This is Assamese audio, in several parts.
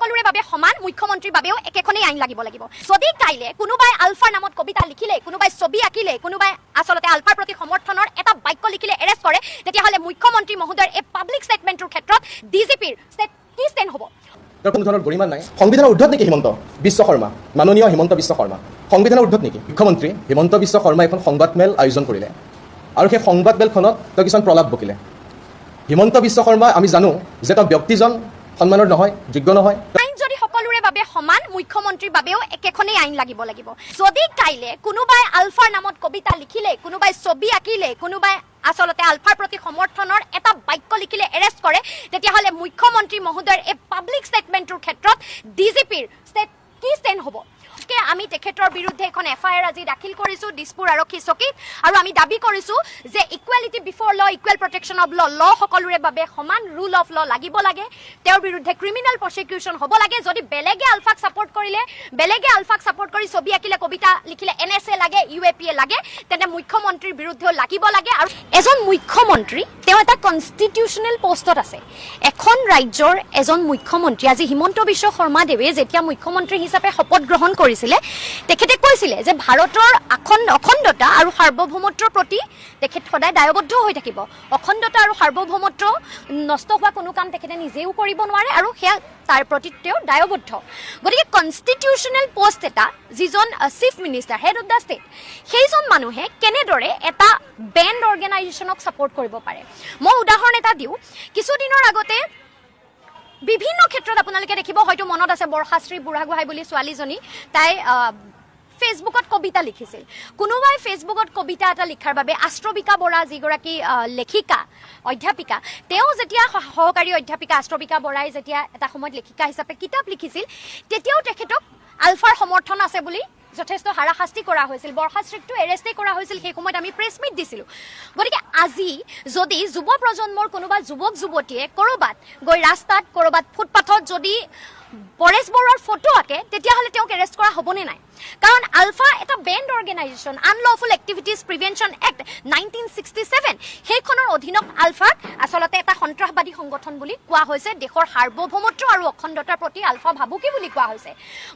সকলোৰে বাবে সমান মুখ্যমন্ত্ৰীৰ বাবেও একেখনেই আইন লাগিব যদি কাইলে কোনোবাই আলফাৰ নামত কবিতা লিখিলে কোনোবাই ছবি আঁকিলে কোনোবাই আচলতে আলফাৰ প্ৰতি সমৰ্থনৰ এটা বাক্য লিখিলে এৰেষ্ট কৰে তেতিয়াহ'লে মুখ্যমন্ত্ৰী মহোদয়ৰ এই পাব্লিক ষ্টেটমেণ্টৰ ক্ষেত্ৰত ডিজিপিৰ কি ষ্টেণ্ড হ'ব কোনো ধৰণৰ গৰিমা নাই সংবিধানৰ ঊৰ্ধত নেকি হিমন্ত বিশ্ব শৰ্মা মাননীয় হিমন্ত বিশ্ব শৰ্মা সংবিধানৰ ঊৰ্ধত নেকি মুখ্যমন্ত্ৰী হিমন্ত বিশ্ব শৰ্মাই এখন সংবাদমেল আয়োজন কৰিলে আৰু সেই সংবাদমেলখনত তেওঁ কিছুমান প্ৰলাপ বকিলে হিমন্ত বিশ্ব শৰ্মা আমি জানো যে তেওঁ ব্যক্তিজন সন্মানৰ নহয় যোগ্য নহয় আইন যদি সকলোৰে বাবে সমান মুখ্যমন্ত্ৰীৰ বাবেও একেখনেই আইন লাগিব যদি কাইলে কোনোবাই আলফাৰ নামত কবিতা লিখিলে কোনোবাই ছবি আঁকিলে কোনোবাই আচলতে আলফাৰ প্ৰতি সমৰ্থনৰ এটা বাক্য লিখিলে এৰেষ্ট কৰে তেতিয়াহ'লে মুখ্যমন্ত্ৰী মহোদয়ৰ এই পাব্লিক ষ্টেটমেণ্টৰ ক্ষেত্ৰত ডিজিপিৰ কি ষ্টেণ্ড হ'ব আমি তেখেতৰ বিৰুদ্ধে এখন এফআইআৰ আজি দাখিল কৰিছোঁ দিছপুৰ আৰক্ষী চকীত আৰু আমি দাবী কৰিছোঁ যে ইকুৱেলিটি বিফৰ ল ইকুৱেল প্ৰটেকশ্যন অফ ল সকলোৰে বাবে সমান ৰুল অফ ল লাগিব লাগে তেওঁৰ বিৰুদ্ধে ক্ৰিমিনেল প্ৰচিকিউশ্যন হ'ব লাগে যদি বেলেগে আলফাক ছাপৰ্ট কৰি ছবি আঁকিলে কবিতা লিখিলে NSA লাগে UAPA লাগে তেনে মুখ্যমন্ত্ৰীৰ বিৰুদ্ধেও লাগিব লাগে আৰু এজন মুখ্যমন্ত্ৰী তেওঁ এটা কনষ্টিটিউচনেল পোষ্টত আছে এখন ৰাজ্যৰ এজন মুখ্যমন্ত্ৰী আজি হিমন্ত বিশ্ব শৰ্মা দেৱে যেতিয়া মুখ্যমন্ত্ৰী হিচাপে শপত গ্ৰহণ কৰিছিলে তেখেতে কৈছিলে যে ভাৰতৰ অখণ্ডতা আৰু সাৰ্বভৌমত্বৰ প্ৰতি তেখেত সদায় দায়বদ্ধ হৈ থাকিব অখণ্ডতা আৰু সাৰ্বভৌমত্ব নষ্ট হোৱা কোনো কাম তেখেতে নিজেও কৰিব নোৱাৰে আৰু সেয়া তাৰ প্ৰতি তেওঁ দায়বদ্ধ গতিকে কনষ্টিটিউচনেল পোষ্ট এটা যিজন chief minister head of the state সেইজন মানুহে কেনেদৰে এটা বেণ্ড অৰ্গেনাইজেশ্যনক ছাপৰ্ট কৰিব পাৰে মই উদাহৰণ এটা দিওঁ কিছুদিনৰ আগতে বিভিন্ন ক্ষেত্ৰত আপোনালোকে দেখিব হয়তো মনত আছে বৰখাশ্ৰী বুঢ়াগোহাঁই বুলি ছোৱালীজনী তাই ফেচবুকত কবিতা লিখিছিল কোনোবাই ফেচবুকত কবিতা এটা লিখাৰ বাবে আষ্ট্ৰবিকা বৰা যিগৰাকী লেখিকা অধ্যাপিকা তেওঁ যেতিয়া সহকাৰী অধ্যাপিকা আষ্ট্ৰবিকা বৰাই যেতিয়া এটা সময়ত লেখিকা হিচাপে কিতাপ লিখিছিল তেতিয়াও তেখেতক আলফাৰ সমৰ্থন আছে বুলি যথেষ্ট হাৰাশাস্তি কৰা হৈছিল বৰখাশ্ৰীকটো এৰেষ্টে কৰা হৈছিল সেই সময়ত আমি প্ৰেছ মিট দিছিলোঁ গতিকে আজি যদি যুৱ প্ৰজন্মৰ কোনোবা যুৱক যুৱতীয়ে ক'ৰবাত গৈ ৰাস্তাত ক'ৰবাত ফুটপাথত যদি পৰেশ বৰুৱাৰ ফটো আঁকে তেতিয়াহ'লে তেওঁক এৰেষ্ট কৰা হ'বনে নাই কাৰণ আলফা এটা banned organisation unlawful activities prevention act 1967 সেইখনৰ অধীনত আলফাক আচলতে এটা সন্ত্ৰাসবাদী সংগঠন বুলি কোৱা হৈছে দেশৰ সাৰ্বভৌমত্ব আৰু অখণ্ডতাৰ প্ৰতি আলফা ভাবুকি বুলি কোৱা হৈছে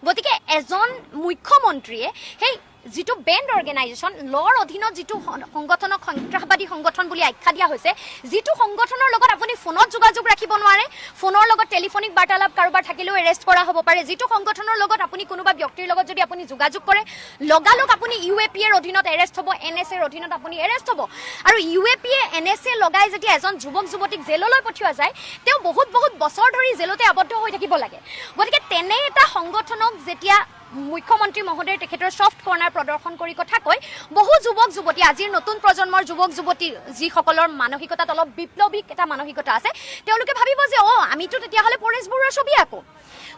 গতিকে এজন মুখ্যমন্ত্ৰীয়ে সেই যিটো বেণ্ড অৰ্গেনাইজেশ্যন লৰ অধীনত যিটো সংগঠনক সন্ত্ৰাসবাদী সংগঠন বুলি আখ্যা দিয়া হৈছে যিটো সংগঠনৰ লগত আপুনি ফোনত যোগাযোগ ৰাখিব নোৱাৰে ফোনৰ লগত টেলিফোনিক বাৰ্তালাপ কাৰোবাৰ থাকিলেও এৰেষ্ট কৰা হ'ব পাৰে যিটো সংগঠনৰ লগত আপুনি কোনোবা ব্যক্তিৰ লগত যদি আপুনি যোগাযোগ কৰে লগালগ আপুনি UAPAৰ অধীনত এৰেষ্ট হ'ব NSAৰ অধীনত আপুনি এৰেষ্ট হ'ব আৰু UAPA NSA লগাই যেতিয়া এজন যুৱক যুৱতীক জেললৈ পঠিওৱা যায় তেওঁ বহুত বছৰ ধৰি জেলতে আবদ্ধ হৈ থাকিব লাগে গতিকে তেনে এটা সংগঠনক যেতিয়া মুখ্যমন্ত্ৰী মহোদয়ে তেখেতৰ ছফ্ট কৰ্ণাৰ প্ৰদৰ্শন কৰি কথা কয় বহু যুৱক যুৱতী আজিৰ নতুন প্ৰজন্মৰ যুৱক যুৱতী যিসকলৰ মানসিকতাত অলপ বিপ্লৱিক এটা মানসিকতা আছে তেওঁলোকে ভাবিব যে আমিতো তেতিয়াহ'লে পৰেশ বৰুৱাৰ ছবি আঁকো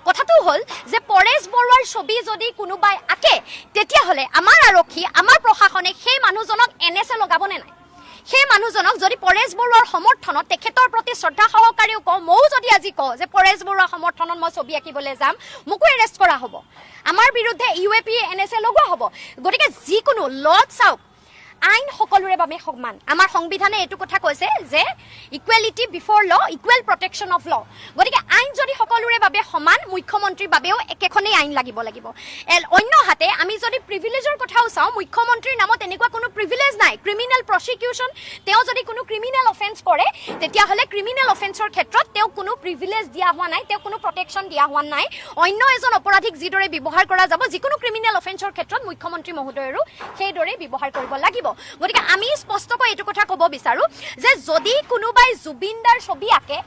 কথাটো হ'ল যে পৰেশ বৰুৱাৰ ছবি যদি কোনোবাই আঁকে তেতিয়াহ'লে আমাৰ আৰক্ষী আমাৰ প্ৰশাসনে সেই মানুহজনক NSA লগাবনে নাই সেই মানুহজনক যদি পৰেশ বৰুৱাৰ সমৰ্থনত তেখেতৰ প্ৰতি শ্ৰদ্ধা সহকাৰেও কওঁ ময়ো যদি আজি কওঁ যে পৰেশ বৰুৱাৰ সমৰ্থনত মই ছবি আঁকিবলৈ যাম মোকো এৰেষ্ট কৰা হ'ব আমাৰ বিৰুদ্ধে UAPA NSA লগোৱা হ'ব গতিকে যিকোনো লত চাওক আইন সকলোৰে বাবে সমান আমাৰ সংবিধানে এইটো কথা কৈছে যে ইকুৱেলিটি বিফৰ ল ইকুৱেল প্ৰটেকশ্যন অফ ল গতিকে আইন যদি সকলোৰে বাবে সমান মুখ্যমন্ত্ৰীৰ বাবেও একেখনেই আইন লাগিব অন্যহাতে আমি যদি প্ৰিভিলেজৰ কথাও চাওঁ মুখ্যমন্ত্ৰীৰ নামত এনেকুৱা কোনো প্ৰিভিলেজ নাই ক্ৰিমিনেল প্ৰচিকিউশ্যন তেওঁ যদি কোনো ক্ৰিমিনেল অফেন্স কৰে তেতিয়াহ'লে ক্ৰিমিনেল অফেন্সৰ ক্ষেত্ৰত তেওঁক কোনো প্ৰিভিলেজ দিয়া হোৱা নাই তেওঁক কোনো প্ৰটেকশ্যন দিয়া হোৱা নাই অন্য এজন অপৰাধীক যিদৰে ব্যৱহাৰ কৰা যাব যিকোনো ক্ৰিমিনেল অফেন্সৰ ক্ষেত্ৰত মুখ্যমন্ত্ৰী মহোদয়ৰো সেইদৰে ব্যৱহাৰ কৰিব লাগিব গতিকে আমি স্পষ্টকৈ এইটো কথা ক'ব বিচাৰোঁ যে যদি কোনোবাই জুবিনদাৰ ছবি আঁকে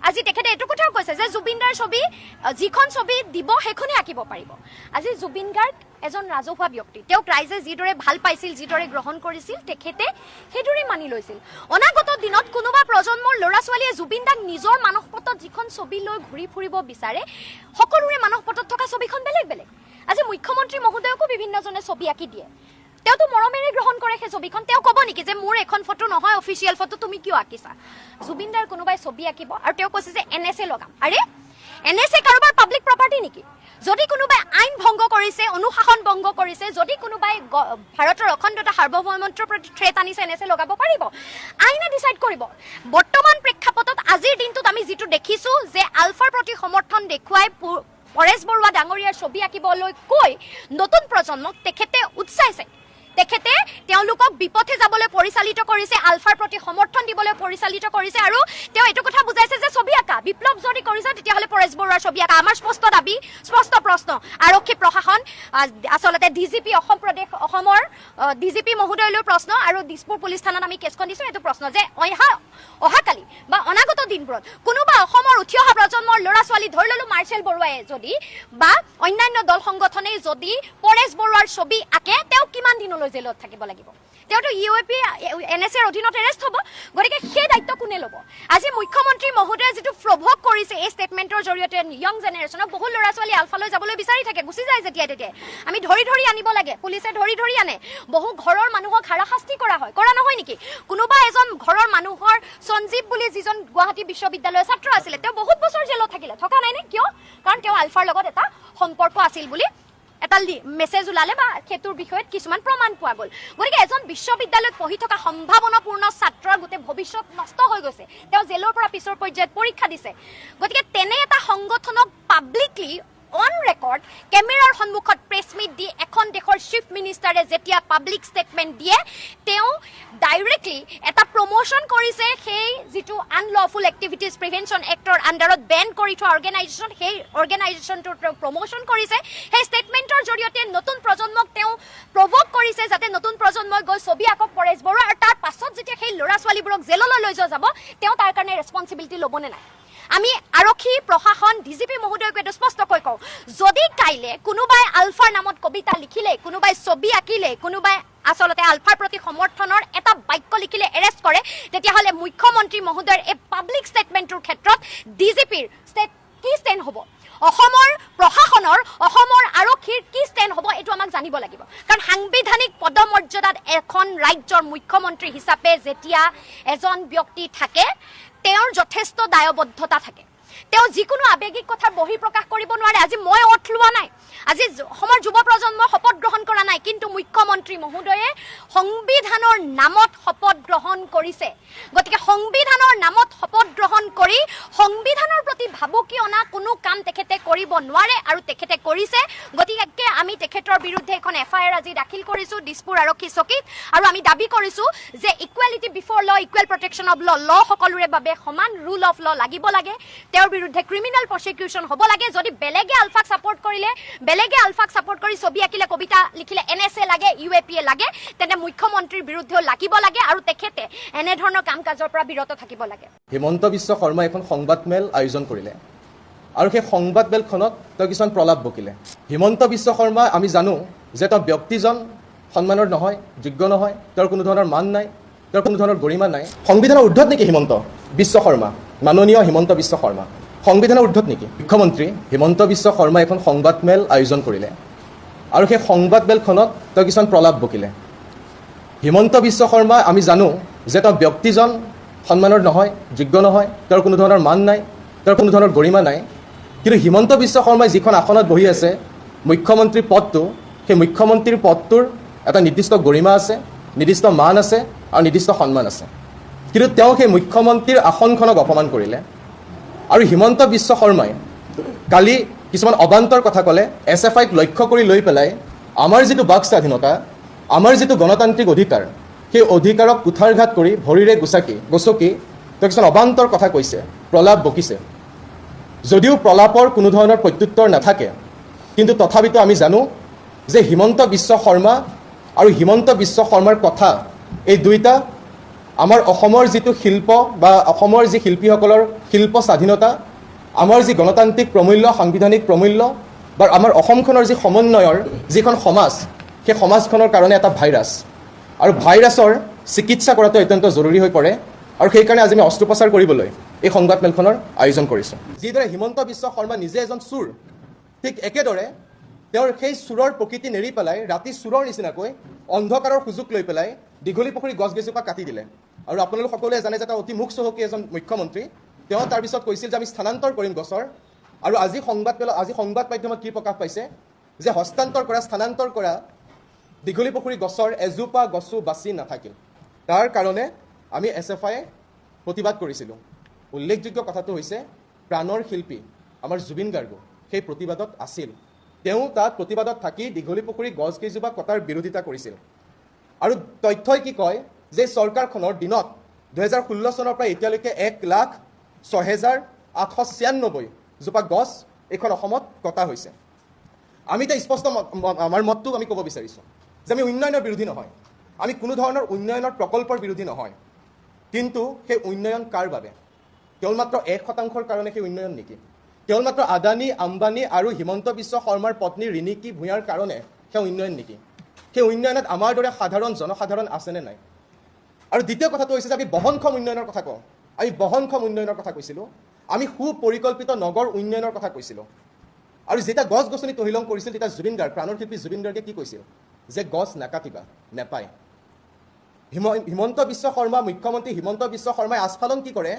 আজি তেখেতে এইটো কথাও কৈছে যে জুবিনদাৰ ছবি যিখন ছবি দিব সেইখনেই আঁকিব পাৰিব আজি জুবিন গাৰ্গ এজন ৰাজহুৱা ব্যক্তি তেওঁক ৰাইজে যিদৰে ভাল পাইছিল যিদৰে গ্ৰহণ কৰিছিল তেখেতে সেইদৰে মানি লৈছিল অনাগত দিনত কোনোবা প্ৰজন্মৰ ল'ৰা ছোৱালীয়ে জুবিনদাক নিজৰ মানসপটত যিখন ছবি লৈ ঘূৰি ফুৰিব বিচাৰে সকলোৰে মানসপটত থকা ছবিখন বেলেগ আজি মুখ্যমন্ত্ৰী মহোদয়কো বিভিন্নজনে ছবি আঁকি দিয়ে তেওঁতো মৰমেৰে গ্ৰহণ কৰে সেই ছবিখন তেওঁ ক'ব নেকি যে মোৰ এখন ফটো নহয় অফিচিয়েল ফটো তুমি কিয় আঁকিছা জুবিনদাৰ কোনোবাই ছবি আঁকিব আৰু তেওঁ কৈছে যে NSA লগাম আৰে NSA কাৰোবাৰ পাব্লিক প্ৰপাৰ্টি নেকি? যদি কোনোবাই আইন ভংগ কৰিছে, অনুশাসন ভংগ কৰিছে, যদি কোনোবাই ভাৰতৰ অখণ্ডতা সাৰ্বভৌমত্বৰ প্ৰতি থ্ৰেট আনিছে, NSA লগাব পাৰিব। আইনে ডিচাইড কৰিব। বৰ্তমান প্ৰেক্ষাপটত আজিৰ দিনটোত আমি যিটো দেখিছোঁ যে আলফাৰ প্ৰতি সমৰ্থন দেখুৱাই পৰেশ বৰুৱা ডাঙৰীয়াৰ ছবি আঁকিবলৈ কৈ নতুন প্ৰজন্মক তেখেতে উৎসাহিছে। তেখেতে তেওঁলোকক বিপথে যাবলৈ পৰিচালিত কৰিছে, আলফাৰ প্ৰতি সমৰ্থন দিবলৈ পৰিচালিত কৰিছে আৰু তেওঁ এইটো কথা বুজাইছে যে ছবি আঁকা বিপ্লৱ যদি কৰিছে তেতিয়াহ'লে পৰেশ বৰুৱাৰ ছবি আঁকা। আমাৰ স্পষ্ট দাবী, স্পষ্ট প্ৰশ্ন, আৰক্ষী প্ৰশাসন, আচলতে ডিজিপি অসমৰ ডিজিপি মহোদয়লৈ প্ৰশ্ন আৰু দিছপুৰ পুলিচ থানাত আমি কেছখন দিছোঁ। এইটো প্ৰশ্ন যে অহাকালি বা অনাগত দিনবোৰত কোনোবা অসমৰ উঠি অহা প্ৰজন্মৰ ল'ৰা ছোৱালী, ধৰি ল'লো মাৰ্চেল বৰুৱাই যদি বা অন্যান্য দল সংগঠনে যদি পৰেশ বৰুৱাৰ ছবি আঁকে, তেওঁ কিমান দিনলৈ জেলত থাকিব লাগিব? তেওঁতো UAP NSAৰ অধীনত এৰেষ্ট হ'ব। গতিকে সেই দায়িত্ব কোনে ল'ব? আজি মুখ্যমন্ত্ৰী মহোদয়ে যিটো প্ৰভোগ কৰিছে এই ষ্টেটমেণ্টৰ জৰিয়তে য়ং জেনেৰেশ্যনক, বহু ল'ৰা ছোৱালী আলফালৈ যাবলৈ বিচাৰি থাকে, গুচি যায় যেতিয়া তেতিয়াই। আমি ধৰি ধৰি আনিব লাগে, পুলিচে ধৰি ধৰি আনে। বহু ঘৰৰ মানুহক হাৰাশাস্তি কৰা হয়, কৰা নহয় নেকি? কোনোবা এজন ঘৰৰ মানুহৰ সঞ্জীৱ বুলি যিজন গুৱাহাটী বিশ্ববিদ্যালয়ৰ ছাত্ৰ আছিলে, তেওঁ বহুত বছৰ জেলত থাকিলে, থকা নাই নে? কিয়? কাৰণ তেওঁ আলফাৰ লগত এটা সম্পৰ্ক আছিল বুলি এটা মেছেজ ওলালে বা সেইটোৰ বিষয়ত কিছুমান প্ৰমাণ পোৱা গ'ল। গতিকে এজন বিশ্ববিদ্যালয়ত পঢ়ি থকা সম্ভাৱনাপূৰ্ণ ছাত্ৰৰ গোটেই ভৱিষ্যত নষ্ট হৈ গৈছে। তেওঁ জেলৰ পৰা পিছৰ পৰ্যায়ত পৰীক্ষা দিছে। গতিকে তেনে এটা সংগঠনক পাব্লিকলি অন ৰেকৰ্ড কেমেৰাৰ সন্মুখত প্ৰেছ মিট দি এখন দেশৰ চিফ মিনিষ্টাৰে যেতিয়া পাব্লিক ষ্টেটমেণ্ট দিয়ে, তেওঁ ডাইৰেক্টলি এটা প্ৰমোশ্যন কৰিছে সেই যিটো আনলফুল এক্টিভিটিজ প্ৰিভেনশ্যন এক্টৰ আণ্ডাৰত বেন কৰি থোৱা অৰ্গেনাইজেশ্যন, সেই অৰ্গেনাইজেশ্যনটোৰ তেওঁ প্ৰমোশ্যন কৰিছে। সেই ষ্টেটমেণ্টৰ জৰিয়তে নতুন প্ৰজন্মক তেওঁ প্ৰভোগ কৰিছে যাতে নতুন প্ৰজন্মই গৈ ছবি আঁকক পৰেশ বৰুৱা, আৰু তাৰ পাছত যেতিয়া সেই ল'ৰা ছোৱালীবোৰক জেললৈ লৈ যোৱা যাব, তেওঁ তাৰ কাৰণে ৰেছপনচিবিলিটি ল'বনে নাই? আমি আৰক্ষী প্ৰশাসন ডিজিপি মহোদয়ক এইটো স্পষ্টকৈ কওঁ, যদি কাইলৈ কোনোবাই আলফাৰ নামত কবিতা লিখিলে, কোনোবাই ছবি আঁকিলে, কোনোবাই আচলতে আলফাৰ প্ৰতি সমৰ্থনৰ এটা বাক্য লিখিলে এৰেষ্ট কৰে, তেতিয়াহ'লে মুখ্যমন্ত্ৰী মহোদয়ৰ এই পাব্লিক ষ্টেটমেণ্টটোৰ ক্ষেত্ৰত ডিজিপিৰ কি ষ্টেণ্ড হ'ব? অসমৰ প্ৰশাসনৰ, অসমৰ আৰক্ষীৰ কি ষ্টেণ্ড হ'ব? এইটো আমাক জানিব লাগিব। কাৰণ সাংবিধানিক পদমৰ্যাদাত এখন ৰাজ্যৰ মুখ্যমন্ত্ৰী হিচাপে যেতিয়া এজন ব্যক্তি থাকে, তেওঁৰ যথেষ্ট দায়বদ্ধতা থাকে। তেওঁ যিকোনো আৱেগিক কথাৰ বহিঃপ্ৰকাশ কৰিব নোৱাৰে। আজি মই অৰ্থ লোৱা নাই, আজি অসমৰ যুৱ প্ৰজন্মই শপত গ্ৰহণ কৰা নাই, কিন্তু মুখ্যমন্ত্ৰী মহোদয়ে সংবিধানৰ নামত শপত গ্ৰহণ কৰিছে। গতিকে সংবিধানৰ নামত শপত গ্ৰহণ কৰি সংবিধানৰ প্ৰতি ভাবুকি অনা কোনো কাম তেখেতে কৰিব নোৱাৰে আৰু তেখেতে কৰিছে। গতিকে আমি তেখেতৰ বিৰুদ্ধে এখন FIR আজি দাখিল কৰিছোঁ দিছপুৰ আৰক্ষী চকীত, আৰু আমি দাবী কৰিছোঁ যে ইকুৱেলিটি বিফৰ ল, ইকুৱেল প্ৰটেকশ্যন অফ ল সকলোৰে বাবে সমান ৰুল অফ ল লাগিব লাগে। তেওঁৰ বিৰুদ্ধে ক্ৰিমিনেল প্ৰচিকিউশ্যন হ'ব লাগে। যদি বেলেগে আলফাক ছাপৰ্ট কৰিলে, বেলেগে আলফাক ছাপৰ্ট কৰি ছবি আঁকিলে, কবিতা লিখিলে NSA লাগে, UAP লাগে, তেন্তে মুখ্যমন্ত্ৰীৰ বিৰুদ্ধেও লাগিব লাগে আৰু তেখেতে এনেধৰণৰ কাম কাজৰ পৰা বিৰত থাকিব লাগে। হিমন্ত বিশ্ব শৰ্মাই এখন সংবাদমেল আয়োজন কৰিলে আৰু সেই সংবাদমেলখনত তেওঁ কিছুমান প্ৰলাপ বকিলে। হিমন্ত বিশ্ব শৰ্মা আমি জানো যে তেওঁ ব্যক্তিজন সন্মানৰ নহয়, যোগ্য নহয়, তেওঁৰ কোনো ধৰণৰ মান নাই, তেওঁৰ কোনো ধৰণৰ গৰিমা নাই। সংবিধানৰ ঊৰ্ধত নেকি হিমন্ত বিশ্ব শৰ্মা? মাননীয় হিমন্ত বিশ্ব শৰ্মা সংবিধানৰ ঊৰ্ধত নেকি? মুখ্যমন্ত্ৰী হিমন্ত বিশ্ব শৰ্মাই এখন সংবাদমেল আয়োজন কৰিলে আৰু সেই সংবাদমেলখনত তেওঁ কিছুমান প্ৰলাপ বকিলে। হিমন্ত বিশ্ব শৰ্মা আমি জানো যে তেওঁ ব্যক্তিজন সন্মানৰ নহয়, যোগ্য নহয়, তেওঁৰ কোনো ধৰণৰ মান নাই, তেওঁৰ কোনো ধৰণৰ গৰিমা নাই। কিন্তু হিমন্ত বিশ্ব শৰ্মাই যিখন আসনত বহি আছে, মুখ্যমন্ত্ৰীৰ পদটো, সেই মুখ্যমন্ত্ৰীৰ পদটোৰ এটা নিৰ্দিষ্ট গৰিমা আছে, নিৰ্দিষ্ট মান আছে আৰু নিৰ্দিষ্ট সন্মান আছে। কিন্তু তেওঁ সেই মুখ্যমন্ত্ৰীৰ আসনখনক অপমান কৰিলে। আৰু হিমন্ত বিশ্ব শৰ্মাই কালি কিছুমান অবান্তৰ কথা ক'লে, SFIক লক্ষ্য কৰি লৈ পেলাই আমাৰ যিটো বাক স্বাধীনতা, আমাৰ যিটো গণতান্ত্ৰিক অধিকাৰ, সেই অধিকাৰক কুঠাৰঘাত কৰি ভৰিৰে গচকি তেওঁ কিছুমান অবান্তৰ কথা কৈছে, প্ৰলাপ বকিছে। যদিও প্ৰলাপৰ কোনো ধৰণৰ প্ৰত্যুত্তৰ নাথাকে, কিন্তু তথাপিতো আমি জানো যে হিমন্ত বিশ্ব শৰ্মা আৰু হিমন্ত বিশ্ব শৰ্মাৰ কথা, এই দুইটা আমাৰ অসমৰ যিটো শিল্প বা অসমৰ যি শিল্পীসকলৰ শিল্প স্বাধীনতা, আমাৰ যি গণতান্ত্ৰিক প্ৰমূল্য, সাংবিধানিক প্ৰমূল্য বা আমাৰ অসমখনৰ যি সমন্বয়ৰ যিখন সমাজ, সেই সমাজখনৰ কাৰণে এটা ভাইৰাছ, আৰু ভাইৰাছৰ চিকিৎসা কৰাটো অত্যন্ত জৰুৰী হৈ পৰে। আৰু সেইকাৰণে আজি আমি অস্ত্ৰোপচাৰ কৰিবলৈ এই সংবাদমেলখনৰ আয়োজন কৰিছোঁ। যিদৰে হিমন্ত বিশ্ব শৰ্মা নিজে এজন চোৰ, ঠিক একেদৰে তেওঁৰ সেই চোৰৰ প্ৰকৃতি নেৰি পেলাই ৰাতি চোৰৰ নিচিনাকৈ অন্ধকাৰৰ সুযোগ লৈ পেলাই দীঘলী পুখুৰী গছকেইজোপা কাটি দিলে। আৰু আপোনালোক সকলোৱে জানে যে তেওঁ অতি মুখ চহকী এজন মুখ্যমন্ত্ৰী। তেওঁ তাৰপিছত কৈছিল যে আমি স্থানান্তৰ কৰিম গছৰ, আৰু আজি সংবাদ মাধ্যমত কি প্ৰকাশ পাইছে যে হস্তান্তৰ কৰা স্থানান্তৰ কৰা দীঘলী পুখুৰী গছৰ এজোপা গছো বাচি নাথাকিল। তাৰ কাৰণে আমি SFI প্ৰতিবাদ কৰিছিলোঁ। উল্লেখযোগ্য কথাটো হৈছে প্ৰাণৰ শিল্পী আমাৰ জুবিন গাৰ্গো সেই প্ৰতিবাদত আছিল। তেওঁ তাত প্ৰতিবাদত থাকি দীঘলী পুখুৰী গছ কেইজোপা কটাৰ বিৰোধিতা কৰিছিল। আৰু তথ্যই কি কয় যে চৰকাৰখনৰ দিনত 2016 চনৰ পৰা এতিয়ালৈকে 1,06,896 জোপা গছ এইখন অসমত কটা হৈছে। আমি এতিয়া স্পষ্ট আমাৰ মতটো আমি ক'ব বিচাৰিছোঁ যে আমি উন্নয়নৰ বিৰোধী নহয়, আমি কোনো ধৰণৰ উন্নয়নৰ প্ৰকল্পৰ বিৰোধী নহয়, কিন্তু সেই উন্নয়ন কাৰ বাবে? কেৱল মাত্ৰ 1% কাৰণে সেই উন্নয়ন নেকি? কেৱল মাত্ৰ আদানী আম্বানী আৰু হিমন্ত বিশ্ব শৰ্মাৰ পত্নী ৰিণিকী ভূঞাৰ কাৰণে সেই উন্নয়ন নেকি? সেই উন্নয়নত আমাৰ দৰে সাধাৰণ জনসাধাৰণ আছেনে নাই? আৰু দ্বিতীয় কথাটো হৈছে যে আমি বহনক্ষম উন্নয়নৰ কথা কওঁ। আমি বহনক্ষম উন্নয়নৰ কথা কৈছিলোঁ, আমি সুপৰিকল্পিত নগৰ উন্নয়নৰ কথা কৈছিলোঁ। আৰু যেতিয়া গছ গছনি তহিলং কৰিছিল তেতিয়া জুবিন গাৰ্গ প্ৰাণৰ শিল্পী জুবিন গাৰ্গে কি কৈছিল যে গছ নাকাটিবা, নেপায়। হিমন্ত বিশ্ব শৰ্মা মুখ্যমন্ত্ৰী হিমন্ত বিশ্ব শৰ্মাই আস্ফালন কি কৰে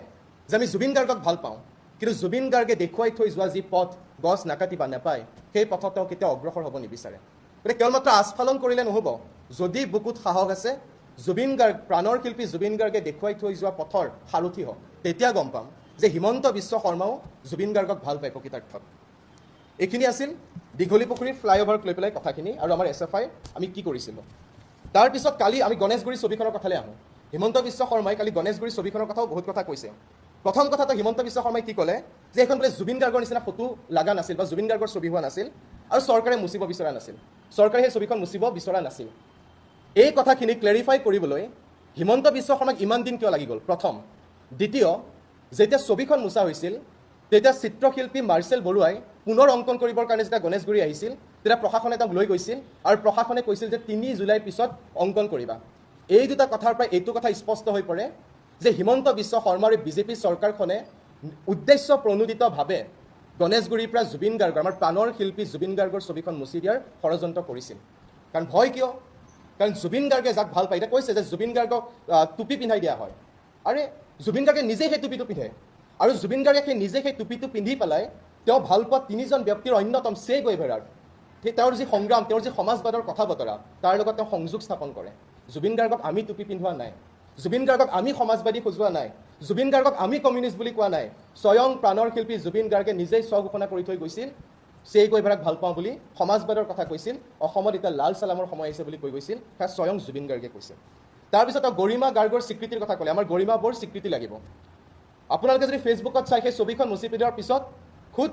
যে আমি জুবিন গাৰ্গক ভাল পাওঁ, কিন্তু জুবিন গাৰ্গে দেখুৱাই থৈ যোৱা যি পথ গছ নাকাটিবা নেপায় সেই পথত তেওঁ কেতিয়াও অগ্ৰসৰ হ'ব নিবিচাৰে। গতিকে কেৱল মাত্ৰ আস্ফালন কৰিলে নহ'ব, যদি বুকুত সাহস আছে জুবিন গাৰ্গ প্ৰাণৰ শিল্পী জুবিন গাৰ্গে দেখুৱাই থৈ যোৱা পথৰ সাৰথি হওক, তেতিয়া গম পাম যে হিমন্ত বিশ্ব শৰ্মাও জুবিন গাৰ্গক ভাল পায় প্ৰকৃতাৰ্থত। এইখিনি আছিল দীঘলী পুখুৰী ফ্লাইঅভাৰক লৈ পেলাই কথাখিনি আৰু আমাৰ SFI আমি কি কৰিছিলোঁ। তাৰপিছত কালি আমি গণেশগুৰি ছবিখনৰ কথালৈ আহোঁ। হিমন্ত বিশ্ব শৰ্মাই কালি গণেশগুৰি ছবিখনৰ কথাও বহুত কথা কৈছে। প্ৰথম কথাটো হিমন্ত বিশ্ব শৰ্মাই কি ক'লে যে এখন বোলে জুবিন গাৰ্গৰ নিচিনা ফটো লগা নাছিল বা জুবিন গাৰ্গৰ ছবি হোৱা নাছিল আৰু চৰকাৰে মুচিব বিচৰা নাছিল, চৰকাৰে সেই ছবিখন মুচিব বিচৰা নাছিল। এই কথাখিনি ক্লেৰিফাই কৰিবলৈ হিমন্ত বিশ্ব শৰ্মাক ইমান দিন কিয় লাগি গ'ল? প্ৰথম। দ্বিতীয়, যেতিয়া ছবিখন মুচা হৈছিল তেতিয়া চিত্ৰশিল্পী মাৰ্চেল বৰুৱাই পুনৰ অংকন কৰিবৰ কাৰণে যেতিয়া গণেশগুৰি আহিছিল তেতিয়া প্ৰশাসনে তেওঁক লৈ গৈছিল আৰু প্ৰশাসনে কৈছিল যে 3 জুলাইৰ পিছত অংকন কৰিবা। এই দুটা কথাৰ পৰা এইটো কথা স্পষ্ট হৈ পৰে যে হিমন্ত বিশ্ব শৰ্মাৰ বিজেপি চৰকাৰখনে উদ্দেশ্য প্ৰণোদিতভাৱে গণেশগুৰিৰ পৰা জুবিন গাৰ্গ আমাৰ প্ৰাণৰ শিল্পী জুবিন গাৰ্গৰ ছবিখন মুচি দিয়াৰ ষড়যন্ত্ৰ কৰিছিল। কাৰণ ভয় কিয়? কাৰণ জুবিন গাৰ্গে যাক ভাল পায়, এতিয়া কৈছে যে জুবিন গাৰ্গক টুপি পিন্ধাই দিয়া হয়। আৰে জুবিন গাৰ্গে নিজেই সেই টুপিটো পিন্ধে আৰু জুবিন গাৰ্গে সেই টুপিটো পিন্ধি পেলাই তেওঁ ভাল পোৱা 3জন ব্যক্তিৰ অন্যতম চে গুয়েভাৰাৰ তেওঁৰ যি সংগ্ৰাম, তেওঁৰ যি সমাজবাদৰ কথা বতৰা তাৰ লগত তেওঁ সংযোগ স্থাপন কৰে। জুবিন গাৰ্গক আমি টুপি পিন্ধোৱা নাই, জুবিন গাৰ্গক আমি সমাজবাদী সজোৱা নাই, জুবিন গাৰ্গক আমি কমিউনিষ্ট বুলি কোৱা নাই। স্বয়ং প্ৰাণৰ শিল্পী জুবিন গাৰ্গে নিজেই স্ব-ঘোষণা কৰি থৈ গৈছিল চে গুয়েভাৰাক ভাল পাওঁ বুলি, সমাজবাদৰ কথা কৈছিল, অসমত এতিয়া লাল চালামৰ সময় আহিছে বুলি কৈ গৈছিল, সেয়া স্বয়ং জুবিন গাৰ্গে কৈছিল। তাৰপিছত তেওঁ গৰিমা গাৰ্গৰ স্বীকৃতিৰ কথা ক'লে, আমাৰ গৰিমা বৰ স্বীকৃতি লাগিব। আপোনালোকে যদি ফেচবুকত চাই সেই ছবিখন মুচি পেলোৱাৰ পিছত খুদ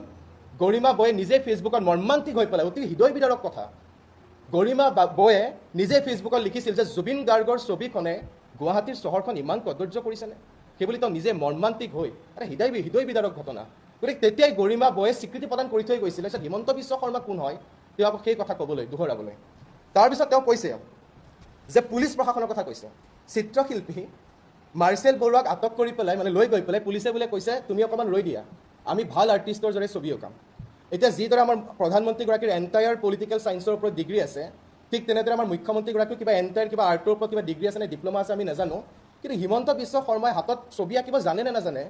গৰিমা বয়ে নিজে ফেচবুকত মৰ্মান্তিক হৈ পেলাই অতি হৃদয় বিদাৰক কথা গৰিমা বয়ে নিজে ফেচবুকত লিখিছিল যে জুবিন গাৰ্গৰ ছবিখনে গুৱাহাটীৰ চহৰখন ইমান কদৰ্য কৰিছেনে, সেইবুলি তেওঁ নিজে মৰ্মান্তিক হৈ এটা হৃদয় বিদাৰক ঘটনা। গতিকে তেতিয়াই গৰিমা বয়ে স্বীকৃতি প্ৰদান কৰি থৈ গৈছিলে। তাৰপিছত হিমন্ত বিশ্ব শৰ্মা কোন হয় তেওঁ আকৌ সেই কথা ক'বলৈ দোহৰাবলৈ। তাৰপিছত তেওঁ কৈছে যে পুলিচ প্ৰশাসনৰ কথা কৈছে। চিত্ৰশিল্পী মাৰ্চেল বৰুৱাক আটক কৰি পেলাই লৈ গৈ পেলাই পুলিচে বোলে কৈছে তুমি অকণমান ৰৈ দিয়া, আমি ভাল আৰ্টিষ্টৰ দৰে ছবি অঁকাম। এতিয়া যিদৰে আমাৰ প্ৰধানমন্ত্ৰীগৰাকীৰ এণ্টায়াৰ পলিটিকেল ছায়েন্সৰ ওপৰত ডিগ্ৰী আছে, ঠিক তেনেদৰে আমাৰ মুখ্যমন্ত্ৰীগৰাকীৰ কিবা এণ্টায়াৰ কিবা আৰ্টৰ ওপৰত কিবা ডিগ্ৰী আছে নে ডিপ্ল'মা আছে আমি নাজানো, কিন্তু হিমন্ত বিশ্ব শৰ্মাই হাতত ছবি আঁকিব জানে নে নাজানে?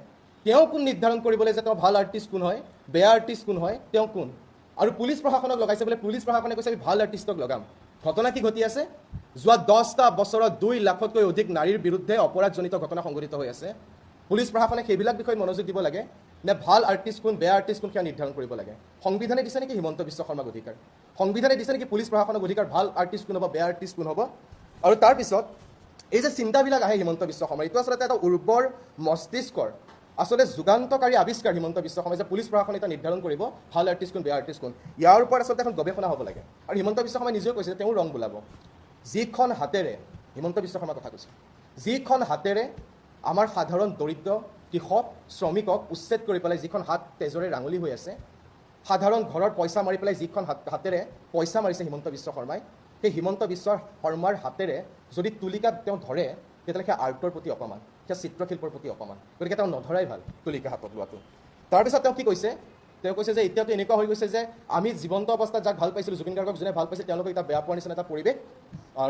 তেওঁ কোন নিৰ্ধাৰণ কৰিবলৈ যে তেওঁ ভাল আৰ্টিষ্ট কোন হয়, বেয়া আৰ্টিষ্ট কোন হয়, তেওঁ কোন? আৰু পুলিচ প্ৰশাসনক লগাইছে বোলে, পুলিচ প্ৰশাসনে কৈছে আমি ভাল আৰ্টিষ্টক লগাম। ঘটনা কি ঘটি আছে? যোৱা 10টা বছৰত 2 লাখতকৈ অধিক নাৰীৰ বিৰুদ্ধে অপৰাধজনিত ঘটনা সংঘটিত হৈ আছে। পুলিচ প্ৰশাসনে সেইবিলাক বিষয়ে মনোযোগ দিব লাগে নে ভাল আৰ্টিষ্ট কোন বেয়া আৰ্টিষ্ট কোন সেয়া নিৰ্ধাৰণ কৰিব লাগে? সংবিধানে দিছে নেকি হিমন্ত বিশ্ব শৰ্মাক অধিকাৰ? সংবিধানে দিছে নেকি পুলিচ প্ৰশাসনক অধিকাৰ ভাল আৰ্টিষ্ট কোন হ'ব বেয়া আৰ্টিষ্ট কোন হ'ব? আৰু তাৰপিছত এই যে চিন্তাবিলাক আহে হিমন্ত বিশ্ব শৰ্মাৰ, এইটো আচলতে এটা উৰ্বৰ মস্তিষ্কৰ আচলতে যুগান্তকাৰী আৱিষ্কাৰ হিমন্ত বিশ্ব শৰ্মাই যে পুলিচ প্ৰশাসনে এটা নিৰ্ধাৰণ কৰিব ভাল আৰ্টিষ্ট কোন বেয়া আৰ্টিষ্ট কোন। ইয়াৰ ওপৰত আচলতে এখন গৱেষণা হ'ব লাগে। আৰু হিমন্ত বিশ্ব শৰ্মাই নিজেও কৈছে তেওঁ ৰং বোলাব। যিখন হাতেৰে হিমন্ত বিশ্ব শৰ্মাৰ কথা কৈছে, যিখন হাতেৰে আমাৰ সাধাৰণ দৰিদ্ৰ কৃষক শ্ৰমিকক উচ্ছেদ কৰি পেলাই যিখন হাত তেজৰে ৰাঙলী হৈ আছে, সাধাৰণ ঘৰৰ পইচা মাৰি পেলাই যিখন হাতেৰে পইচা মাৰিছে হিমন্ত বিশ্ব শৰ্মাই, সেই হিমন্ত বিশ্ব শৰ্মাৰ হাতেৰে যদি তুলিকা তেওঁ ধৰে তেতিয়াহ'লে সেয়া আৰ্টৰ প্ৰতি অপমান, সেয়া চিত্ৰশিল্পৰ প্ৰতি অপমান। গতিকে তেওঁ নধৰাই ভাল তুলিকা হাতত লোৱাটো। তাৰপিছত তেওঁ কি কৈছে? তেওঁ কৈছে যে এতিয়াতো এনেকুৱা হৈ গৈছে যে আমি জীৱন্ত অৱস্থাত যাক ভাল পাইছিলোঁ জুবিন গাৰ্গক যোনে ভাল পাইছিল তেওঁলোকক এতিয়া বেয়া পোৱাৰ নিচিনা এটা পৰিৱেশ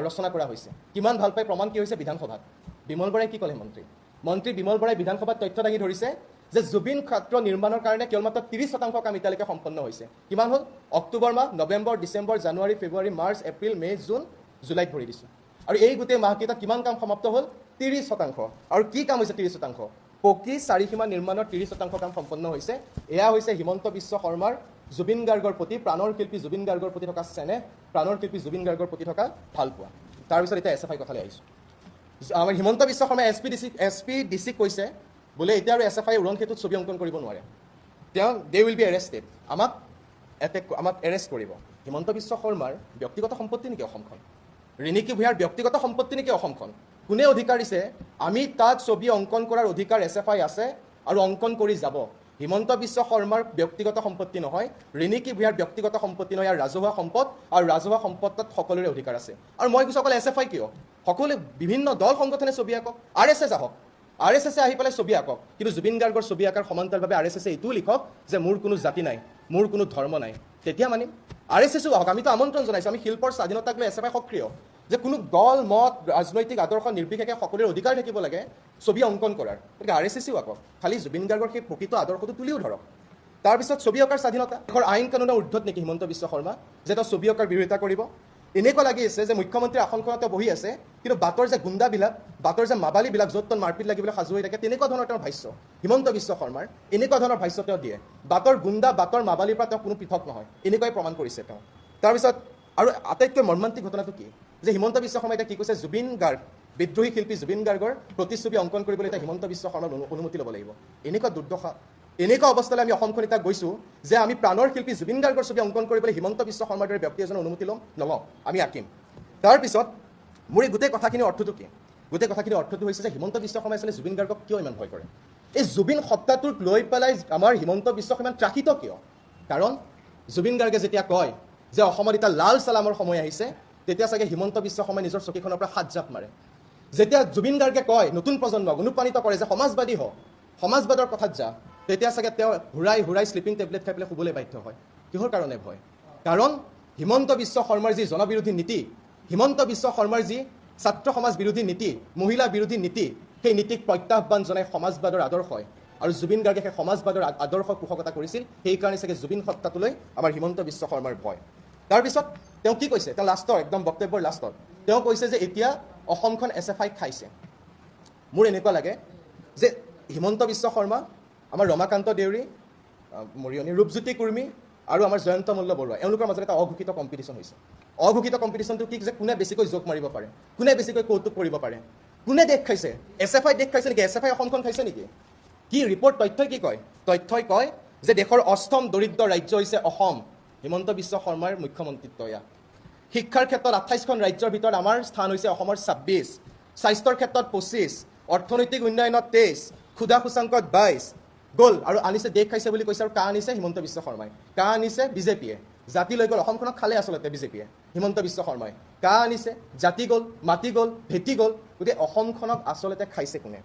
ৰচনা কৰা হৈছে। কিমান ভাল পায় প্ৰমাণ কি হৈছে বিধানসভাত। বিমল বৰাই কি ক'লে? মন্ত্ৰী বিমল বৰাই বিধানসভাত তথ্য দাঙি ধৰিছে যে জুবিন ক্ষেত্ৰ নিৰ্মাণৰ কাৰণে কেৱল মাত্ৰ 30% কাম এতিয়ালৈকে সম্পন্ন হৈছে। কিমান হ'ল? অক্টোবৰ মাহ, নৱেম্বৰ, ডিচেম্বৰ, জানুৱাৰী, ফেব্ৰুৱাৰী, মাৰ্চ, এপ্ৰিল, মে', জুন, জুলাইত ভৰি দিছোঁ। আৰু এই গোটেই মাহকেইটাত কিমান কাম সমাপ্ত হ'ল? 30%। আৰু কি কাম হৈছে 30%? পকী চাৰিসীমা নিৰ্মাণৰ 30% কাম সম্পন্ন হৈছে। এয়া হৈছে হিমন্ত বিশ্ব শৰ্মাৰ জুবিন গাৰ্গৰ প্ৰতি, প্ৰাণৰ শিল্পী জুবিন গাৰ্গৰ প্ৰতি থকা চেনেহ, প্ৰাণৰ শিল্পী জুবিন গাৰ্গৰ প্ৰতি থকা ভালপোৱা। তাৰপিছত এতিয়া SFI কথালৈ আহিছোঁ। আমাৰ হিমন্ত বিশ্ব শৰ্মাই SPDC কৈছে বোলে এতিয়া আৰু SFI উৰণ সেতুত ছবি অংকন কৰিব নোৱাৰে। They will be arrested. আমাক এৰেষ্ট কৰিব। হিমন্ত বিশ্ব শৰ্মাৰ ব্যক্তিগত সম্পত্তি নেকি অসমখন? ৰিণিকী ভূঞাৰ ব্যক্তিগত সম্পত্তি নেকি অসমখন? কোনে অধিকাৰ দিছে? আমি তাত ছবি অংকন কৰাৰ অধিকাৰ SFI আছে আৰু অংকন কৰি যাব। হিমন্ত বিশ্ব শৰ্মাৰ ব্যক্তিগত সম্পত্তি নহয়, ৰিণিকী ভূঞাৰ ব্যক্তিগত সম্পত্তি নহয়, ইয়াৰ ৰাজহুৱা সম্পদ, আৰু ৰাজহুৱা সম্পদত সকলোৰে অধিকাৰ আছে। আৰু মই কৈছোঁ অকল SFI কিয়? সকলোৱে বিভিন্ন দল সংগঠনে ছবি আঁকক, RSS আহক, RSS আহি পেলাই ছবি আঁকক, কিন্তু জুবিন গাৰ্গৰ ছবি আঁকাৰ সমান্তৰালভাৱে RSS এইটোও লিখক যে মোৰ কোনো জাতি নাই, মোৰ কোনো ধৰ্ম নাই, তেতিয়া মানিম। RSSও আহক, আমিতো আমন্ত্ৰণ জনাইছোঁ, আমি শিল্পৰ স্বাধীনতাক লৈ SFI সক্ৰিয়, যে কোনো দল মত ৰাজনৈতিক আদৰ্শ নিৰ্বিশেষে সকলোৰে অধিকাৰ থাকিব লাগে ছবি অংকন কৰাৰ। গতিকে RSSও আঁকক, খালি জুবিন গাৰ্গৰ সেই প্ৰকৃত আদৰ্শটো তুলিও ধৰক। তাৰপিছত ছবি অঁকাৰ স্বাধীনতা, দেশৰ আইন কানুনৰ ঊৰ্ধত নেকি হিমন্ত বিশ্ব শৰ্মা যে তেওঁ ছবি অঁকাৰ বিৰোধিতা কৰিব? এনেকুৱা লাগি আছে যে মুখ্যমন্ত্ৰীৰ আসনখনতে বহি আছে, কিন্তু বাটৰ যে গুণ্ডাবিলাক, বাটৰ যে মাবালীবিলাক য'ত ত'ত মাৰপিট লাগিবলৈ সাজু হৈ থাকে, তেনেকুৱা ধৰণৰ তেওঁৰ ভাষ্য হিমন্ত বিশ্ব শৰ্মাৰ, এনেকুৱা ধৰণৰ ভাষ্য তেওঁ দিয়ে। বাটৰ গুণ্ডা, বাটৰ মাবালীৰ পৰা তেওঁ কোনো পৃথক নহয়, এনেকুৱাই প্ৰমাণ কৰিছে তেওঁ। তাৰপিছত আৰু আটাইতকৈ মৰ্মান্তিক ঘটনাটো কি যে হিমন্ত বিশ্ব শৰ্মাই এতিয়া কি কৈছে? জুবিন গাৰ্গ, বিদ্ৰোহী শিল্পী জুবিন গাৰ্গৰ প্ৰতিচ্ছবি অংকন কৰিবলৈ এতিয়া হিমন্ত বিশ্ব শৰ্মাৰ অনুমতি ল'ব লাগিব। এনেকুৱা দুৰ্দশা, এনেকুৱা অৱস্থালৈ আমি অসমখন এতিয়া গৈছোঁ যে আমি প্ৰাণৰ শিল্পী জুবিন গাৰ্গৰ ছবি অংকন কৰিবলৈ হিমন্ত বিশ্ব শৰ্মাৰ দৰে ব্যক্তি এজনৰ অনুমতি নলওঁ, আমি আঁকিম। তাৰপিছত মোৰ এই গোটেই কথাখিনিৰ অৰ্থটো কি? গোটেই কথাখিনিৰ অৰ্থটো হৈছে যে হিমন্ত বিশ্ব শৰ্মাই আচলতে জুবিন গাৰ্গক কিয় ইমান ভয় কৰে? এই জুবিন সত্তাটোক লৈ পেলাই আমাৰ হিমন্ত বিশ্ব শৰ্মা ত্ৰাসিত কিয়? কাৰণ জুবিন গাৰ্গে যেতিয়া কয় যে অসমত এতিয়া লাল চালামৰ সময় আহিছে, তেতিয়া চাগে হিমন্ত বিশ্ব শৰ্মাই নিজৰ চকীখনৰ পৰা হাত জাপ মাৰে। যেতিয়া জুবিন গাৰ্গে কয়, নতুন প্ৰজন্মক অনুপ্ৰাণিত কৰে যে সমাজবাদী হওক, সমাজবাদৰ কথাত যা, তেতিয়া চাগে তেওঁ ঘূৰাই শ্লিপিং টেবলেট খাই পেলাই শুবলৈ বাধ্য হয়। কিহৰ কাৰণে ভয়? কাৰণ হিমন্ত বিশ্ব শৰ্মাৰ যি জনবিৰোধী নীতি, হিমন্ত বিশ্ব শৰ্মাৰ যি ছাত্ৰ সমাজ বিৰোধী নীতি, মহিলা বিৰোধী নীতি, সেই নীতিক প্ৰত্যাহ্বান জনাই সমাজবাদৰ আদৰ্শই, আৰু জুবিন গাৰ্গে সেই সমাজবাদৰ আদৰ্শ পোষকতা কৰিছিল। সেইকাৰণে চাগে জুবিন সত্তাটোলৈ আমাৰ হিমন্ত বিশ্ব শৰ্মাৰ ভয়। তাৰপিছত তেওঁ কি কৈছে? তেওঁ লাষ্টৰ একদম বক্তব্যৰ লাষ্টত তেওঁ কৈছে যে এতিয়া অসমখন SFI খাইছে। মোৰ এনেকুৱা লাগে যে হিমন্ত বিশ্ব শৰ্মা, আমাৰ ৰমাকান্ত দেউৰী, মৰিয়নী ৰূপজ্যোতি কুৰ্মী আৰু আমাৰ জয়ন্ত মল্ল বৰুৱা, এওঁলোকৰ মাজত এটা অঘোষিত কম্পিটিশ্যন হৈছে। অঘোষিত কম্পিটিশ্যনটো কি যে কোনে বেছিকৈ জোক মাৰিব পাৰে, কোনে বেছিকৈ কৌতুক কৰিব পাৰে, কোনে দেশ খাইছে? SFI দেশ খাইছে নেকি? SFI অসমখন খাইছে নেকি? কি ৰিপৰ্ট, তথ্যই কি কয়? তথ্যই কয় যে দেশৰ অষ্টম দৰিদ্ৰ ৰাজ্য হৈছে অসম, হিমন্ত বিশ্ব শৰ্মাৰ মুখ্যমন্ত্ৰিত্ব এয়া। শিক্ষাৰ ক্ষেত্ৰত 28খন ৰাজ্যৰ ভিতৰত আমাৰ স্থান হৈছে অসমৰ 26, স্বাস্থ্যৰ ক্ষেত্ৰত 25, অৰ্থনৈতিক উন্নয়নত 23, ক্ষুধা সূচাংকত 22 গ'ল। আৰু আনিছে দেশ খাইছে বুলি কৈছে, আৰু কা আনিছে? হিমন্ত বিশ্ব শৰ্মাই। কা আনিছে? বিজেপিয়ে। জাতি লৈ গ'ল, অসমখনক খালে আচলতে বিজেপিয়ে, হিমন্ত বিশ্ব শৰ্মাই। কা আনিছে, জাতি গ'ল, মাটি গ'ল, ভেটি গ'ল, গতিকে অসমখনক আচলতে খাইছে কোনে?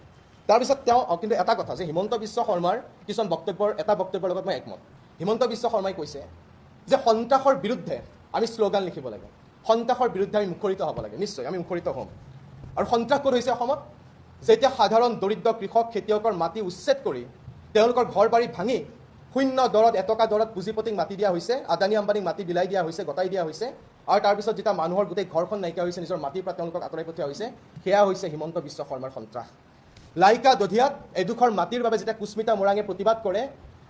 তাৰপিছত তেওঁ কিন্তু এটা কথা যে হিমন্ত বিশ্ব শৰ্মাৰ কিছুমান বক্তব্যৰ লগত মই একমত। হিমন্ত বিশ্ব শৰ্মাই কৈছে যে সন্ত্ৰাসৰ বিৰুদ্ধে আমি শ্লোগান লিখিব লাগে, সন্ত্ৰাসৰ বিৰুদ্ধে আমি মুখৰিত হ'ব লাগে। নিশ্চয় আমি মুখৰিত হ'ম। আৰু সন্ত্ৰাস ক'ত হৈছে অসমত? যেতিয়া সাধাৰণ দৰিদ্ৰ কৃষক খেতিয়কৰ মাটি উচ্ছেদ কৰি তেওঁলোকৰ ঘৰ বাৰী ভাঙি শূন্য দৰত, এটকা দৰত পুঁজিপতিক মাটি দিয়া হৈছে, আদানী আম্বানীক মাটি বিলাই দিয়া হৈছে, গতাই দিয়া হৈছে, আৰু তাৰপিছত যেতিয়া মানুহৰ গোটেই ঘৰখন নাইকিয়া হৈছে, নিজৰ মাটিৰ পৰা তেওঁলোকক আঁতৰাই পঠিওৱা হৈছে, সেয়া হৈছে হিমন্ত বিশ্ব শৰ্মাৰ সন্ত্ৰাস। লাইকা দধিয়াত এডোখৰ মাটিৰ বাবে যেতিয়া কুস্মিতা মোৰাঙে প্ৰতিবাদ কৰে,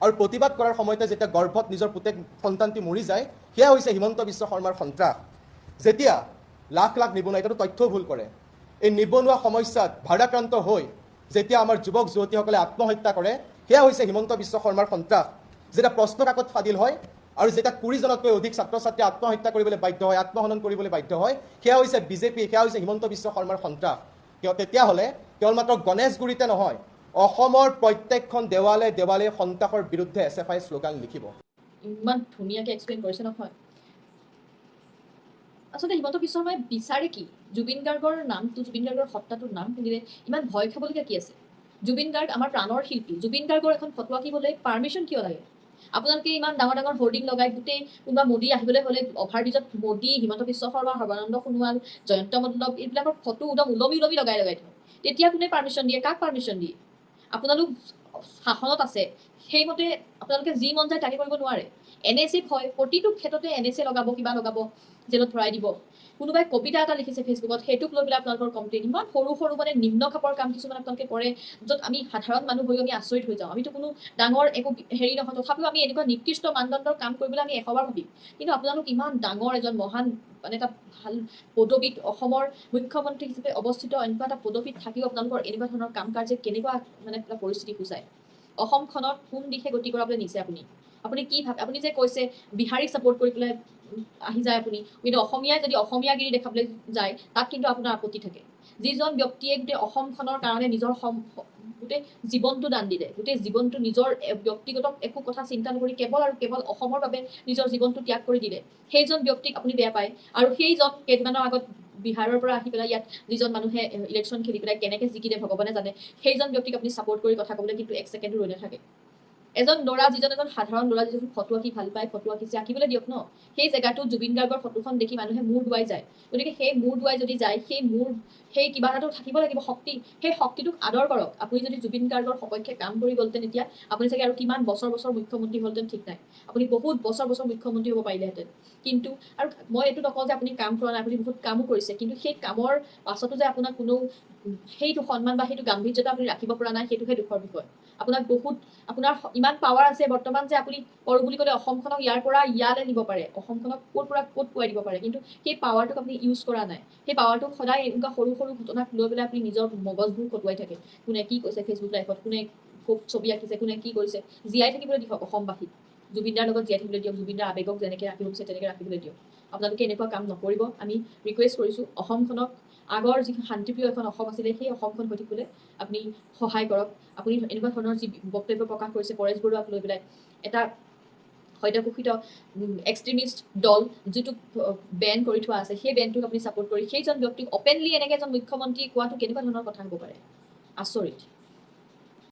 আৰু প্ৰতিবাদ কৰাৰ সময়তে যেতিয়া গৰ্ভত নিজৰ পুতেক সন্তানটি মৰি যায়, সেয়া হৈছে হিমন্ত বিশ্ব শৰ্মাৰ সন্ত্ৰাস। যেতিয়া লাখ লাখ নিবনুৱা, এতিয়াতো তথ্যও ভুল কৰে, এই নিবনুৱা সমস্যাত ভাৰাক্ৰান্ত হৈ যেতিয়া আমাৰ যুৱক যুৱতীসকলে আত্মহত্যা কৰে, সেয়া হৈছে হিমন্ত বিশ্ব শৰ্মাৰ সন্ত্ৰাস। যেতিয়া প্ৰশ্ন কাকত ফাদিল হয় আৰু যেতিয়া 20জনতকৈ অধিক ছাত্ৰ ছাত্ৰীয়ে আত্মহত্যা কৰিবলৈ বাধ্য হয়, আত্মহনন কৰিবলৈ বাধ্য হয়, সেয়া হৈছে বিজেপি, সেয়া হৈছে হিমন্ত বিশ্ব শৰ্মাৰ সন্ত্ৰাস। তেতিয়াহ'লে কেৱল মাত্ৰ গণেশগুৰিতে নহয়, অসমৰ প্ৰত্যেকখন দেৱালে দেৱালে সন্ত্ৰাসৰ বিৰুদ্ধে SFI শ্লোগান লিখিব। ইমান ধুনীয়াকৈ এক্সপ্লেইন কৰিছে নহয়। আচলতে হিমন্ত বিশ্ব শৰ্মাই বিচাৰে কি? জুবিন গাৰ্গৰ নামটো, জুবিন গাৰ্গৰ সত্তাটোৰ নাম শুনিলে ইমান ভয় খাবলগীয়া কি আছে? জুবিন গাৰ্গ আমাৰ প্ৰাণৰ শিল্পী, জুবিন গাৰ্গৰ এখন ফটো আঁকিবলৈ পাৰ্মিশ্যন কিয় লাগে? আপোনালোকে ইমান ডাঙৰ ডাঙৰ হৰ্ডিং লগাই গোটেই কোনোবা মোদী আহিবলৈ হ'লে অভাৰব্ৰিজত মোদী, হিমন্ত বিশ্ব শৰ্মা, সৰ্বানন্দ সোণোৱাল, জয়ন্ত মল্লক এইবিলাকৰ ফটো একদম ওলমি ওলমি লগাই থয়। তেতিয়া কোনে পাৰ্মিশ্যন দিয়ে? কাক পাৰ্মিশ্যন দিয়ে? আপোনালোক শাসনত আছে সেইমতে আপোনালোকে যি মন যায় তাকে কৰিব নোৱাৰে। NSA হয়, প্ৰতিটো ক্ষেত্ৰতে NSA লগাব, কিবা লগাব, জেলত ভৰাই দিব। কোনোবাই কবিতা এটা লিখিছে ফেচবুকত, সেইটোক লৈ পেলাই আপোনালোকৰ কমপ্লেইন। ইমান সৰু সৰু মানে নিম্ন খাপৰ কাম কিছুমান আপোনালোকে কৰে, য'ত আমি সাধাৰণ মানুহ হৈ আমি আচৰিত হৈ যাওঁ। আমিতো কোনো ডাঙৰ একো হেৰি নহয়, তথাপিও আমি এনেকুৱা নিকৃষ্ট মানদণ্ডৰ কাম কৰিবলৈ আমি এশবাৰ ভাবিম। কিন্তু আপোনালোক ইমান ডাঙৰ এজন মহান মানে এটা ভাল পদবীত, অসমৰ মুখ্যমন্ত্ৰী হিচাপে অৱস্থিত এনেকুৱা এটা পদবীত থাকিও আপোনালোকৰ এনেকুৱা ধৰণৰ কাম কাৰ্যে কেনেকুৱা মানে এটা পৰিস্থিতি সূচায়। অসমখনত কোন দিশে গতি কৰাবলৈ নিছে আপুনি? আপুনি কি ভাবে? আপুনি যে কৈছে বিহাৰীক ছাপোৰ্ট কৰি পেলাই আহি যায় আপুনি, কিন্তু অসমীয়াই যদি অসমীয়াগিৰি দেখাবলৈ যায় তাত কিন্তু আপোনাৰ আপত্তি থাকে। যিজন ব্যক্তিয়ে গোটেই অসমখনৰ কাৰণে নিজৰ গোটেই জীৱনটো দান দিলে, গোটেই জীৱনটো নিজৰ ব্যক্তিগত একো কথা চিন্তা নকৰি কেৱল আৰু কেৱল অসমৰ বাবে নিজৰ জীৱনটো ত্যাগ কৰি দিলে, সেইজন ব্যক্তিক আপুনি বেয়া পায়। আৰু সেইজন কেইদিনমানৰ আগত বিহাৰৰ পৰা আহি পেলাই ইয়াত যিজন মানুহে ইলেকশ্যন খেলি পেলাই কেনেকৈ জিকিলে ভগৱানে জানে, সেইজন ব্যক্তিক আপুনি ছাপোৰ্ট কৰি কথা ক'বলৈ কিন্তু এক ছেকেণ্ডো ৰৈ নাথাকে। এজন ল'ৰা, যিজন এজন সাধাৰণ ল'ৰা, যিজন ফটো আঁকি ভাল পায়, ফটো আঁকিছে, আঁকিবলৈ দিয়ক ন। সেই জেগাটোত জুবিন গাৰ্গৰ ফটোখন দেখি মানুহে মূৰ ডুৱাই যায়। গতিকে সেই মূৰ ডুৱাই যদি যায়, সেই কিবা এটাতো থাকিব লাগিব শক্তি, সেই শক্তিটোক আদৰ কৰক। আপুনি যদি জুবিন গাৰ্গৰ সপক্ষে কাম কৰি গ'লহেঁতেন এতিয়া আপুনি চাগে আৰু কিমান বছৰ বছৰ মুখ্যমন্ত্ৰী হ'লহেঁতেন ঠিক নাই। আপুনি বহুত বছৰ বছৰ মুখ্যমন্ত্ৰী হ'ব পাৰিলেহেঁতেন। কিন্তু আৰু মই এইটো নকওঁ যে আপুনি কাম কৰা নাই, আপুনি বহুত কামো কৰিছে, কিন্তু সেই কামৰ পাছতো যে আপোনাক কোনো সেইটো সন্মান বা সেইটো গাম্ভীৰ্যতা আপুনি ৰাখিব পৰা নাই, সেইটোহে দুখৰ বিষয়। আপোনাৰ ইমান পাৱাৰ আছে বৰ্তমান যে আপুনি কৰোঁ বুলি ক'লে অসমখনক ইয়াৰ পৰা ইয়ালৈ নিব পাৰে, অসমখনক ক'ৰ পৰা ক'ত পোৱাই দিব পাৰে, কিন্তু সেই পাৱাৰটোক আপুনি ইউজ কৰা নাই। সেই পাৱাৰটোক সদায় এনেকুৱা সৰু সৰু ঘটনাক লৈ পেলাই আপুনি নিজৰ মগজবোৰ কটোৱাই থাকে। কোনে কি কৈছে ফেচবুক লাইভত, কোনে খুব ছবি আঁকিছে, কোনে কি কৰিছে, জীয়াই থাকিবলৈ দিয়ক অসমবাসীক। জুবিনদাৰ লগত জীয়াই থাকিবলৈ দিয়ক, জুবিনদাৰ আৱেগক যেনেকৈ ৰাখিব বিচাৰে তেনেকৈ ৰাখিবলৈ দিয়ক। আপোনালোকে এনেকুৱা কাম নকৰিব। আমি ৰিকুৱেষ্ট কৰিছোঁ, অসমখনক আগৰ যি শান্তিপ্ৰিয় এখন অসম আছিলে সেই অসমখন হৈ থাকিবলৈ আপুনি সহায় কৰক। আপুনি এনেকুৱা ধৰণৰ যি বক্তব্য প্ৰকাশ কৰিছে পৰেশ বৰুৱাক লৈ পেলাই, এটা সদ্যঘোষিত এক্সট্ৰিমিষ্ট দল যিটোক বেন কৰি থোৱা আছে, সেই বেনটোক আপুনি ছাপোৰ্ট কৰি সেইজন ব্যক্তিক অপেনলি এনেকৈ এজন মুখ্যমন্ত্ৰী কোৱাটো কেনেকুৱা ধৰণৰ কথা হ'ব পাৰে? আচৰিত।